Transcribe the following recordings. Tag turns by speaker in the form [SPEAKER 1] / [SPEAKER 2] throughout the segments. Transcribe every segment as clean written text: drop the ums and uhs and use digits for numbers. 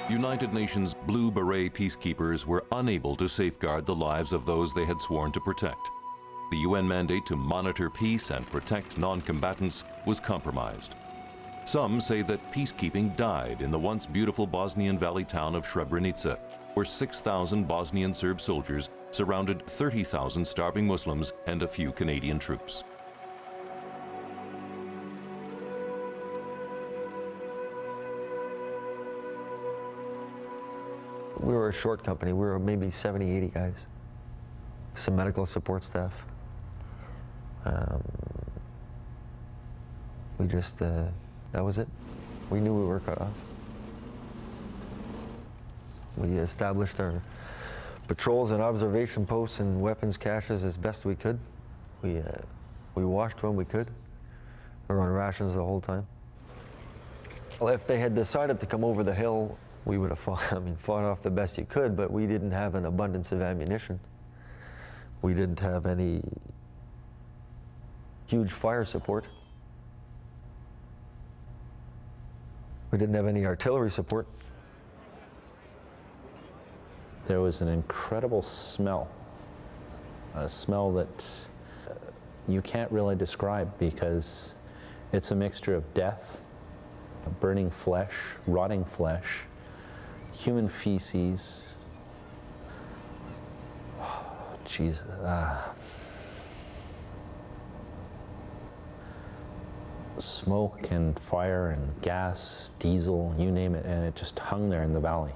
[SPEAKER 1] United Nations Blue Beret peacekeepers were unable to safeguard the lives of those they had sworn to protect. The UN mandate to monitor peace and protect non-combatants was compromised. Some say that peacekeeping died in the once beautiful Bosnian valley town of Srebrenica, where 6,000 Bosnian Serb soldiers surrounded 30,000 starving Muslims and a few Canadian troops.
[SPEAKER 2] We were a short company. We were maybe 70, 80 guys. Some medical support staff. That was it. We knew we were cut off. We established our patrols and observation posts and weapons caches as best we could. We washed when we could. We were on rations the whole time. Well, if they had decided to come over the hill, we would have fought off the best you could, but we didn't have an abundance of ammunition. We didn't have any huge fire support. We didn't have any artillery support.
[SPEAKER 3] There was an incredible smell, a smell that you can't really describe because it's a mixture of death, burning flesh, rotting flesh, human feces. Jesus. Smoke and fire and gas, diesel, you name it, and it just hung there in the valley.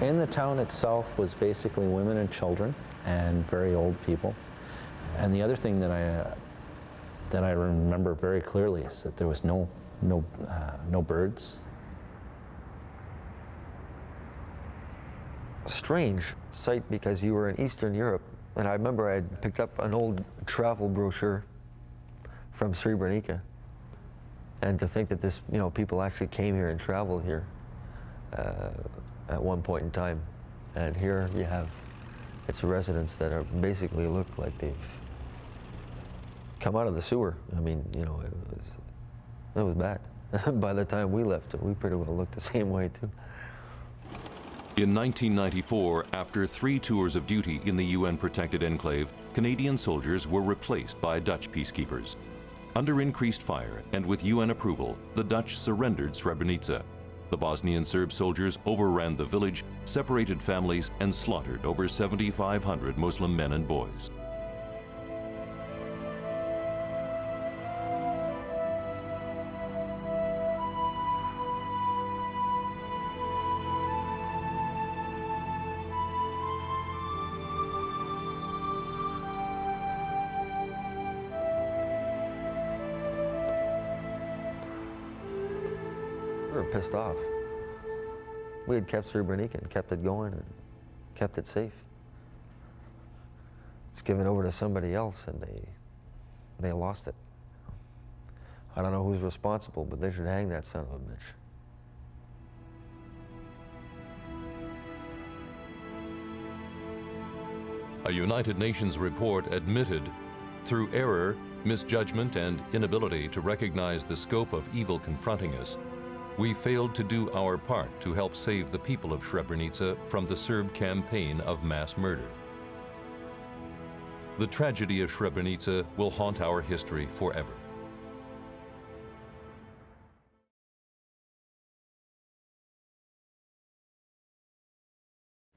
[SPEAKER 3] In the town itself was basically women and children and very old people. And the other thing that I remember very clearly is that there was no birds.
[SPEAKER 2] A strange sight because you were in Eastern Europe, and I remember I had picked up an old travel brochure from Srebrenica, and to think that this, people actually came here and traveled here at one point in time, and here you have its residents that are basically look like they've come out of the sewer. I mean, it was bad. By the time we left, we pretty well looked the same way too.
[SPEAKER 1] In 1994, after 3 tours of duty in the UN-protected enclave, Canadian soldiers were replaced by Dutch peacekeepers. Under increased fire and with UN approval, the Dutch surrendered Srebrenica. The Bosnian Serb soldiers overran the village, separated families, and slaughtered over 7,500 Muslim men and boys.
[SPEAKER 2] We were pissed off. We had kept Srebrenica and kept it going and kept it safe. It's given over to somebody else and they lost it. I don't know who's responsible, but they should hang that son of a bitch.
[SPEAKER 1] A United Nations report admitted, through error, misjudgment, and inability to recognize the scope of evil confronting us, we failed to do our part to help save the people of Srebrenica from the Serb campaign of mass murder. The tragedy of Srebrenica will haunt our history forever.